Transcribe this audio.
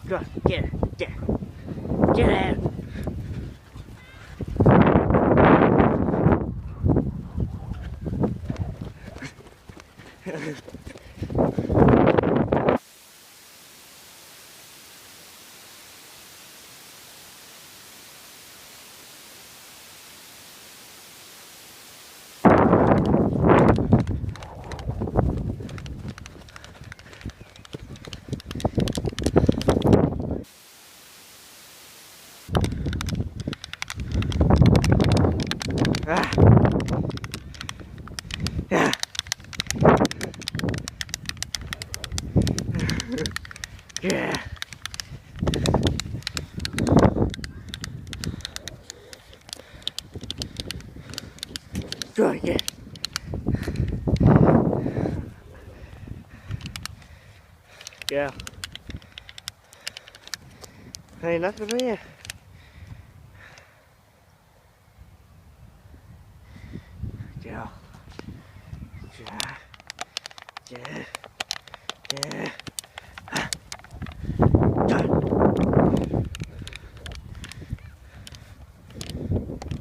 Go, get it, get it. Ah. Yeah. Yeah. Good, yeah. Yeah. Hay lắm cái đấy. Yeah. Yeah. Yeah. Yeah.